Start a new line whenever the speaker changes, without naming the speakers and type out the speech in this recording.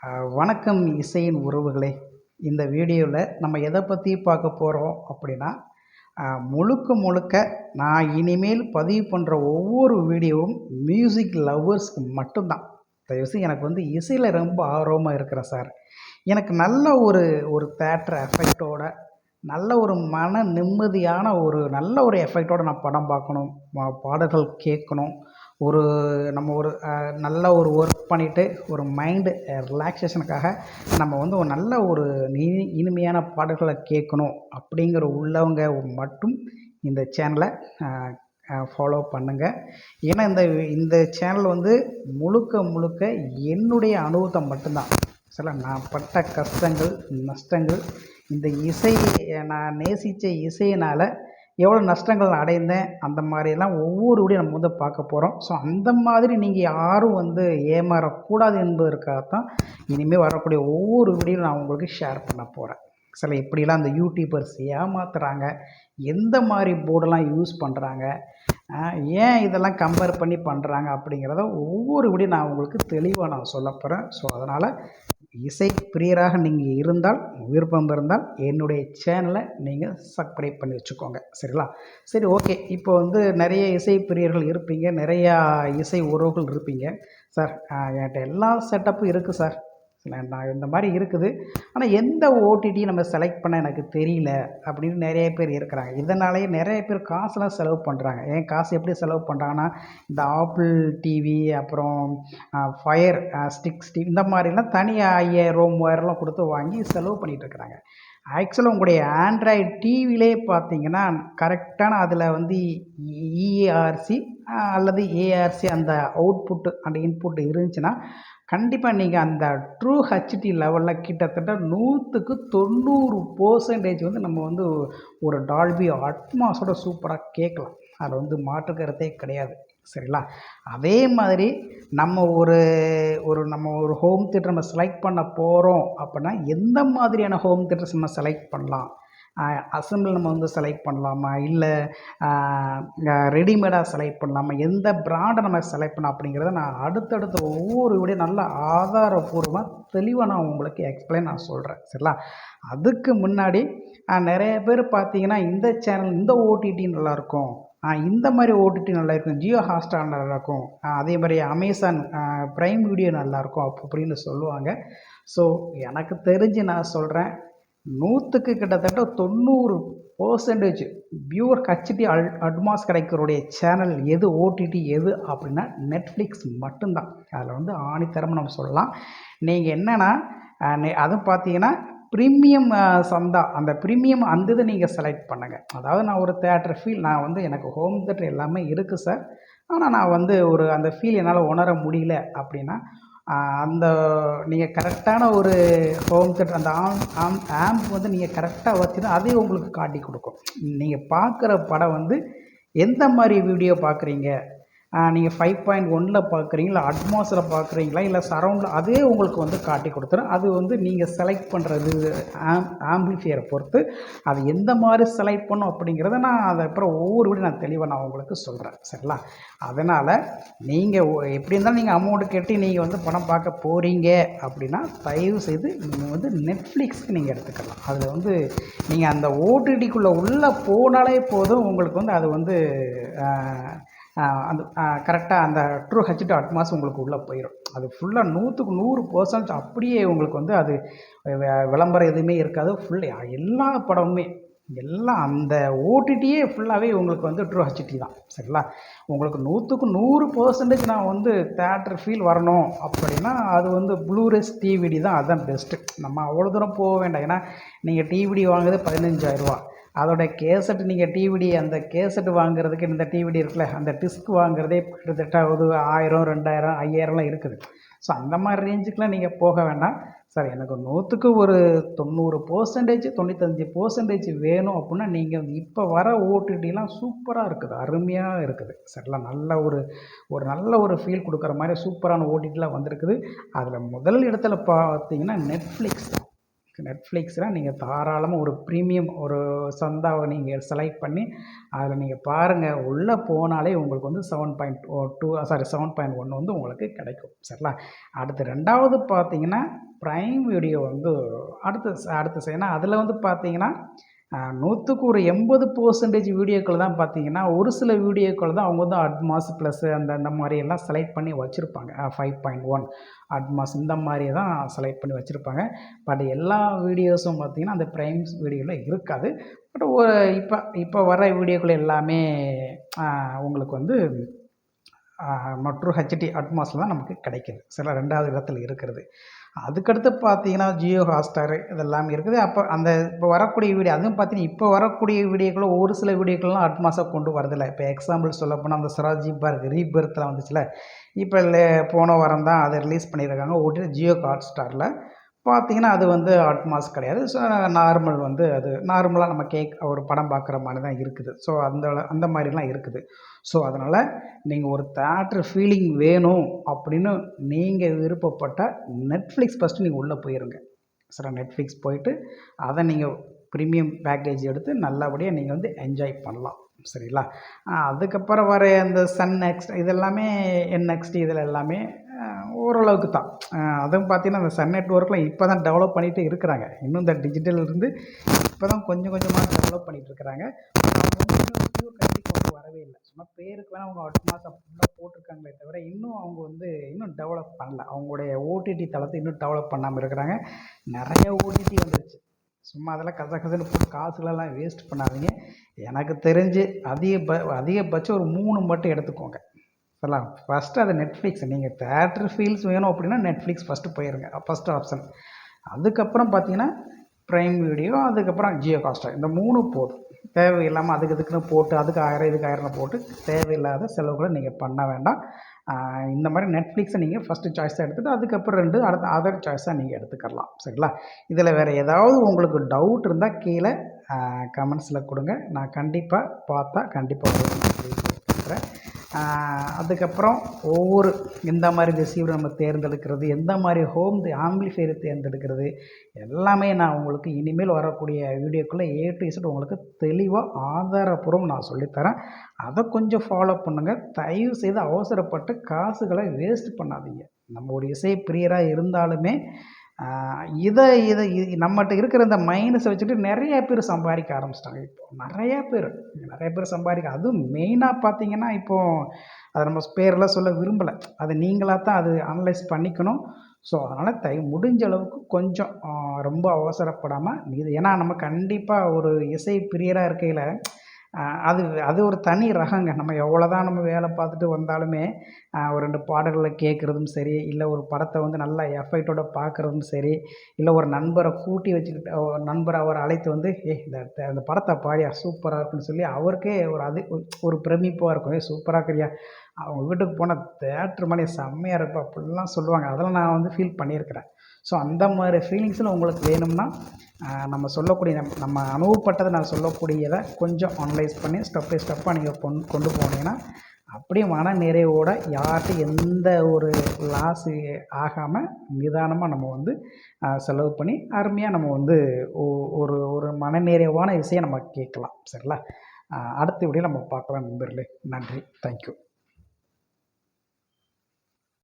வணக்கம் இசையின் உறவுகளே. இந்த வீடியோவில் நம்ம எதை பற்றி பார்க்க போகிறோம் அப்படின்னா, முழுக்க முழுக்க நான் இனிமேல் பதிவு பண்ணுற ஒவ்வொரு வீடியோவும் மியூசிக் லவ்வர்ஸ்க்கு மட்டும்தான். தயவுசெய்து எனக்கு இசையில் ரொம்ப ஆர்வமாக இருக்கிறேன் சார். எனக்கு நல்ல ஒரு ஒரு தேட்டர் எஃபெக்டோட, நல்ல ஒரு மன நிம்மதியான நல்ல ஒரு எஃபெக்டோட நான் படம் பார்க்கணும், பாடல்கள் கேட்கணும். ஒரு நம்ம ஒரு நல்ல ஒரு ஒர்க் பண்ணிவிட்டு ஒரு மைண்டு ரிலாக்ஸேஷனுக்காக நம்ம ஒரு நல்ல ஒரு இனிமையான பாடல்களை கேட்கணும் அப்படிங்கிற உள்ளவங்க மட்டும் இந்த சேனலை ஃபாலோ பண்ணுங்கள். ஏன்னா இந்த இந்த சேனல் முழுக்க முழுக்க என்னுடைய அனுபவத்தை மட்டும்தான். சில நான் பட்ட கஷ்டங்கள், நஷ்டங்கள், இந்த இசை நான் நேசித்த இசையினால் எவ்வளோ நஷ்டங்கள் அடைந்தேன், அந்த மாதிரியெல்லாம் ஒவ்வொரு வீடியோ நம்ம பார்க்க போகிறோம். ஸோ அந்த மாதிரி நீங்கள் யாரும் ஏமாறக்கூடாது என்பதற்காகத்தான் இனிமேல் வரக்கூடிய ஒவ்வொரு வீடியோவும் நான் உங்களுக்கு ஷேர் பண்ண போகிறேன். சில எப்படிலாம் அந்த யூடியூபர்ஸ் ஏமாத்துறாங்க, எந்த மாதிரி போர்டெல்லாம் யூஸ் பண்ணுறாங்க, ஏன் இதெல்லாம் கம்பேர் பண்ணி பண்ணுறாங்க அப்படிங்கிறத ஒவ்வொரு வீடியோ நான் உங்களுக்கு தெளிவாக நான் சொல்ல போகிறேன். ஸோ அதனால் இசை பிரியராக நீங்கள் இருந்தால், விருப்பம் இருந்தால் என்னுடைய சேனலை நீங்கள் சப்ஸ்கிரைப் பண்ணி வச்சுக்கோங்க. சரிங்களா? சரி, ஓகே. இப்போ நிறைய இசை பிரியர்கள் இருப்பீங்க, நிறையா இசை உறவுகள் இருப்பீங்க. சார், என்கிட்ட எல்லா செட்டப்பும் இருக்குது சார், நான் இந்த மாதிரி இருக்குது, ஆனால் எந்த ஓடிடி நம்ம செலக்ட் பண்ண எனக்கு தெரியல அப்படின்னு நிறைய பேர் இருக்கிறாங்க. இதனாலேயே நிறைய பேர் காசுலாம் செலவு பண்ணுறாங்க. ஏன் காசு எப்படி செலவு பண்ணுறாங்கன்னா, இந்த ஆப்பிள் டிவி, அப்புறம் ஃபயர் ஸ்டிக்ஸ் டிவி, இந்த மாதிரிலாம் தனியாக 5000 3000 கொடுத்து வாங்கி செலவு பண்ணிகிட்டு இருக்கிறாங்க. ஆக்சுவலாக உங்களுடைய ஆண்ட்ராய்டு டிவிலே பார்த்தீங்கன்னா கரெக்டான அதில் இஏஆர்சி அல்லது ஏஆர்சி அந்த அவுட்புட்டு அந்த இன்புட் இருந்துச்சுன்னா கண்டிப்பாக நீங்கள் அந்த ட்ரூ ஹெச்டி லெவலில் கிட்டத்தட்ட 100க்கு 90% நம்ம ஒரு டால்பி அட்மாஸோட சூப்பராக கேட்கலாம். அதில் மாற்று கருத்தே கிடையாது. சரிங்களா? அதே மாதிரி நம்ம நம்ம ஒரு ஹோம் தியேட்டர் நம்ம செலக்ட் பண்ண போகிறோம் அப்படின்னா எந்த மாதிரியான ஹோம் தியேட்டர்ஸ் நம்ம செலக்ட் பண்ணலாம், அசம்பிள் நம்ம செலக்ட் பண்ணலாமா, இல்லை ரெடிமேடாக செலக்ட் பண்ணலாமா, எந்த பிராண்டை நம்ம செலக்ட் பண்ணலாம் அப்படிங்கிறத நான் அடுத்தடுத்த ஒவ்வொரு வீடியோ நல்ல ஆதாரபூர்வமாக தெளிவாக நான் உங்களுக்கு எக்ஸ்பிளைன் நான் சொல்கிறேன். சரிங்களா? அதுக்கு முன்னாடி நிறைய பேர் பார்த்தீங்கன்னா இந்த சேனல் இந்த ஓடிடி நல்லாயிருக்கும், இந்த மாதிரி ஓடிடி நல்லாயிருக்கும், ஜியோ ஹாட்ஸ்டார் நல்லாயிருக்கும், அதே மாதிரி அமேசான் ப்ரைம் வீடியோ நல்லாயிருக்கும் அப்படின்னு சொல்லுவாங்க. ஸோ எனக்கு தெரிஞ்சு நான் சொல்கிறேன், 100க்கு கிட்டத்தட்ட 90% பியூர் ஹெச்டி அட்மாஸ் கிடைக்கிறோடைய சேனல் எது, ஓடிடி எது அப்படின்னா நெட்ஃப்ளிக்ஸ் மட்டும்தான். அதில் ஆணித்தரமாக நம்ம சொல்லலாம். நீங்கள் என்னென்னா அதுவும் பார்த்தீங்கன்னா ப்ரீமியம் சந்தா, அந்த ப்ரீமியம் அந்த இதை நீங்கள் செலக்ட் பண்ணுங்கள். அதாவது நான் ஒரு தேட்டர் ஃபீல், நான் எனக்கு ஹோம் தேட்டர் எல்லாமே இருக்குது சார், ஆனால் நான் ஒரு அந்த ஃபீல் என்னால் உணர முடியல அப்படின்னா அந்த நீங்கள் கரெக்டான ஒரு ஹோம் தேட்டர் அந்த ஆம்ப் நீங்கள் கரெக்டாக வச்சுன்னா அதே உங்களுக்கு காட்டி கொடுக்கும். நீங்கள் பார்க்குற படம் எந்த மாதிரி வீடியோ பார்க்குறீங்க, நீங்கள் 5.1ல் பார்க்குறீங்களா, அட்மாஸில் பார்க்குறீங்களா, இல்லை சரௌண்டில், அதே உங்களுக்கு காட்டி கொடுத்துரும். அது நீங்கள் செலக்ட் பண்ணுறது ஆம்பிளிஃபையரை பொறுத்து அது எந்த மாதிரி செலக்ட் பண்ணும் அப்படிங்கிறத நான் அதை அப்புறம் ஒவ்வொரு வீடியோ நான் தெளிவாக நான் உங்களுக்கு சொல்கிறேன். சரிங்களா? அதனால் நீங்கள் எப்படி இருந்தாலும் நீங்கள் அமௌண்ட்டு கட்டி நீங்கள் படம் பார்க்க போகிறீங்க அப்படின்னா தயவு செய்து நீங்கள் நெட்ஃப்ளிக்ஸ்க்கு நீங்கள் எடுத்துக்கலாம். அதில் நீங்கள் அந்த ஓடிடிக்குள்ளே உள்ளே போனாலே போதும், உங்களுக்கு அது அந்த கரெக்டாக அந்த ட்ரூ ஹெச்டி அட்மாஸ் உங்களுக்கு உள்ளே போயிடும். அது ஃபுல்லாக 100க்கு 100% அப்படியே உங்களுக்கு அது விளம்பரம் எதுவுமே இருக்காது. ஃபுல்லாக எல்லா படமுமே எல்லாம் அந்த ஓடிடியே ஃபுல்லாகவே உங்களுக்கு ட்ரூ ஹெச்டி தான். சரிங்களா? உங்களுக்கு 100க்கு 100% நான் தேட்டர் ஃபீல் வரணும் அப்படின்னா அது ப்ளூரேஸ் டிவிடி தான், அதுதான் பெஸ்ட்டு. நம்ம அவ்வளோ தூரம் போக வேண்டாம். ஏன்னா நீங்கள் டிவிடி வாங்குறது 15,000 ரூபா, அதோடைய கேசட் நீங்கள் டிவிடி அந்த கேசட் வாங்குறதுக்கு இந்த டிவிடி இருக்குல்ல, அந்த டிஸ்க் வாங்குறதே கிட்டத்தட்ட 1000 2000 5000லாம் இருக்குது. ஸோ அந்த மாதிரி ரேஞ்சுக்கெலாம் நீங்கள் போக வேண்டாம். சார், எனக்கு 100க்கு ஒரு 90% 95% வேணும் அப்படின்னா நீங்கள் இப்போ வர ஓடிடிலாம் சூப்பராக இருக்குது, அருமையாக இருக்குது. சரிங்களா? நல்ல நல்ல ஒரு ஃபீல் கொடுக்குற மாதிரி சூப்பரான ஓடிடிலாம் வந்திருக்குது. அதில் முதல் இடத்துல பார்த்தீங்கன்னா நெட்ஃப்ளிக்ஸில் நீங்கள் தாராளமாக ஒரு ப்ரீமியம் ஒரு சந்தாவை நீங்கள் செலக்ட் பண்ணி அதில் நீங்கள் பாருங்கள். உள்ளே போனாலே உங்களுக்கு 7.1 உங்களுக்கு கிடைக்கும். சரிங்களா? அடுத்து 2வது பார்த்தீங்கன்னா ப்ரைம் வீடியோ வந்து அடுத்து ஏன்னா அதில் வந்து பார்த்தீங்கன்னா 100க்கு ஒரு 80% வீடியோக்கள் தான் பார்த்தீங்கன்னா, ஒரு சில வீடியோக்கள் தான் அவங்க வந்து அட்மாஸ் ப்ளஸ் அந்த மாதிரியெல்லாம் செலக்ட் பண்ணி வச்சுருப்பாங்க. 5.1 அட்மாஸ் இந்த மாதிரி தான் செலக்ட் பண்ணி வச்சுருப்பாங்க. பட் எல்லா வீடியோஸும் பார்த்தீங்கன்னா, அந்த ப்ரைம்ஸ் வீடியோவில் இருக்காது. பட் இப்போ வர வீடியோக்கள் எல்லாமே உங்களுக்கு வந்து மற்றும் ஹெச்டி அட்மாஸில் தான் நமக்கு கிடைக்கிது. சில 2வது இடத்துல இருக்கிறது. அதுக்கடுத்து பார்த்தீங்கன்னா, ஜியோ ஹாட்ஸ்டார் இதெல்லாம் இருக்குது. அப்போ இப்போ வரக்கூடிய வீடியோ அதுவும் பார்த்தீங்கன்னா, இப்போ வரக்கூடிய வீடியோக்கள் ஒரு சில வீடியோக்கள்லாம் அட்மாஸாக கொண்டு வரதில்ல. இப்போ எக்ஸாம்பிள் சொல்லப்போனால் அந்த சிராஜி பார்க் ரீபர்த்தில் வந்துச்சுல, இப்போ போன வாரம் தான் அதை ரிலீஸ் பண்ணியிருக்காங்க. ஜியோ ஹாட்ஸ்டாரில் பார்த்தீங்கன்னா, அது வந்து அட்மாஸ் கிடையாது. ஸோ நார்மல் வந்து அது நார்மலாக நம்ம ஒரு படம் பார்க்குற மாதிரி தான் இருக்குது. ஸோ அந்த மாதிரிலாம் இருக்குது. ஸோ அதனால் நீங்கள் ஒரு தியேட்டர் ஃபீலிங் வேணும் அப்படின்னு நீங்கள் விருப்பப்பட்டால் நெட்ஃப்ளிக்ஸ் ஃபஸ்ட்டு நீங்கள் உள்ளே போயிருங்க. சரி, நெட்ஃப்ளிக்ஸ் போயிட்டு அதை நீங்கள் ப்ரீமியம் பேக்கேஜ் எடுத்து நல்லபடியாக நீங்கள் வந்து என்ஜாய் பண்ணலாம். சரிங்களா? அதுக்கப்புறம் வர இந்த சன் நெக்ஸ்ட் இதெல்லாமே என்எக்ஸ்டி இதில் எல்லாமே ஓரளவுக்கு தான். அதுவும் பார்த்தீங்கன்னா, அந்த சன் நெட்வொர்க்லாம் இப்போ தான் டெவலப் பண்ணிகிட்டு இருக்கிறாங்க. இன்னும் இந்த டிஜிட்டல் இருந்து இப்போ தான் கொஞ்சம் கொஞ்சமாக டெவலப் பண்ணிகிட்டு இருக்கிறாங்க. அவங்க வந்து இன்னும் பியூர் கண்ட்ரிக்கு வந்து வரவே இல்லை. சும்மா பேருக்கு வேணால் அவங்க அட்மாஸ் அப்படிலாம் போட்டிருக்காங்களே தவிர இன்னும் அவங்க வந்து இன்னும் டெவலப் பண்ணல. அவங்களுடைய ஓடிடி தளத்தை இன்னும் டெவலப் பண்ணாமல் இருக்கிறாங்க. நிறைய ஓடிடி வந்துருச்சு. சும்மா அதெல்லாம் கசகசன்னு போட்டு காசுகளெல்லாம் வேஸ்ட் பண்ணாதீங்க. எனக்கு தெரிஞ்சு அதிகபட்சம் ஒரு 3 மட்டும் எடுத்துக்கோங்க. சொல்லலாம். ஃபஸ்ட்டு அது நெட்ஃப்ளிக்ஸ். நீங்கள் தியேட்டர் ஃபீல்ஸ் வேணும் அப்படின்னா நெட்ஃப்ளிக்ஸ் ஃபஸ்ட்டு போயிருங்க. First option. அதுக்கப்புறம் பார்த்தீங்கன்னா ப்ரைம் வீடியோ, அதுக்கப்புறம் ஜியோ ஹாட்ஸ்டார். இந்த 3 போதும். தேவையில்லாமல் இதுக்குன்னு போட்டு அதுக்கு 1000 இதுக்கு 1000 போட்டு தேவையில்லாத செலவுகளை நீங்கள் பண்ண வேண்டாம். இந்த மாதிரி நெட்ஃப்ளிக்ஸை நீங்கள் ஃபஸ்ட்டு சாய்ஸாக எடுத்துகிட்டு அதுக்கப்புறம் 2 அடுத்த அதர் சாய்ஸாக நீங்கள் எடுத்துக்கலாம். சரிங்களா? இதில் வேறு ஏதாவது உங்களுக்கு டவுட் இருந்தால் கீழே கமெண்ட்ஸில் கொடுங்க. நான் கண்டிப்பாக பார்த்தா கண்டிப்பாக கொடுக்குறேன். அதுக்கப்புறம் எந்த மாதிரி ரிசீவர் நம்ம தேர்ந்தெடுக்கிறது, எந்த மாதிரி ஆம்பிளிஃபையரை தேர்ந்தெடுக்கிறது எல்லாமே நான் உங்களுக்கு இனிமேல் வரக்கூடிய வீடியோக்குள்ளே A to Z உங்களுக்கு தெளிவாக ஆதாரப்பூர்வம் நான் சொல்லித்தரேன். அதை கொஞ்சம் ஃபாலோ பண்ணுங்கள். தயவு செய்து அவசரப்பட்டு காசுகளை வேஸ்ட் பண்ணாதீங்க. நம்ம ஒரு இசை பிரியராக இருந்தாலுமே இதை நம்மகிட்ட இருக்கிற இந்த மைனஸை வச்சுட்டு நிறைய பேர் சம்பாதிக்க ஆரம்பிச்சிட்டாங்க. இப்போ நிறைய பேர் சம்பாதிக்க. அதுவும் மெயினாக பார்த்தீங்கன்னா இப்போது அதை நம்ம பேரெல்லாம் சொல்ல விரும்பலை. அதை நீங்களாக தான் அது அனலைஸ் பண்ணிக்கணும். ஸோ அதனால் முடிஞ்ச அளவுக்கு கொஞ்சம் ரொம்ப அவசரப்படாமல் ஏன்னா நம்ம கண்டிப்பாக ஒரு இசை பிரியராக இருக்கையில் அது ஒரு தனி ரகங்க. நம்ம எவ்வளோதான் நம்ம வேலை பார்த்துட்டு வந்தாலுமே ஒரு 2 பாடல்களை கேட்குறதும் சரி, இல்லை ஒரு படத்தை வந்து நல்லா எஃபெக்டோட பார்க்குறதும் சரி, இல்லை ஒரு நண்பரை கூட்டி வச்சுக்கிட்டு நண்பரை அவரை அழைத்து வந்து இந்த படத்தை பாடியா சூப்பராக இருக்குன்னு சொல்லி அவருக்கே ஒரு பிரமிப்பாக இருக்கும். சூப்பராக இருக்கிறியா, அவங்க வீட்டுக்கு போனால் தேட்டர் மணி செம்மையாக இருப்பா அப்படிலாம் சொல்லுவாங்க. அதெல்லாம் நான் வந்து ஃபீல் பண்ணியிருக்கிறேன். ஸோ அந்த மாதிரி ஃபீலிங்ஸில் உங்களுக்கு வேணும்னா நம்ம சொல்லக்கூடிய நம்ம அனுபவப்பட்டதை நான் சொல்லக்கூடியதை கொஞ்சம் அனலைஸ் பண்ணி ஸ்டெப் பை ஸ்டெப்பாக நீங்கள் கொண்டு போனீங்கன்னா அப்படியே மன நிறைவோட யார்கிட்டையும் எந்த ஒரு லாஸு ஆகாமல் நிதானமாக நம்ம வந்து செலவு பண்ணி அருமையாக நம்ம வந்து ஒரு மனநிறைவான இசையை நம்ம கேட்கலாம். சரிங்களா? அடுத்த வீடியோ நம்ம பார்க்கலாம் நண்பர்களே. நன்றி. தேங்க்யூ.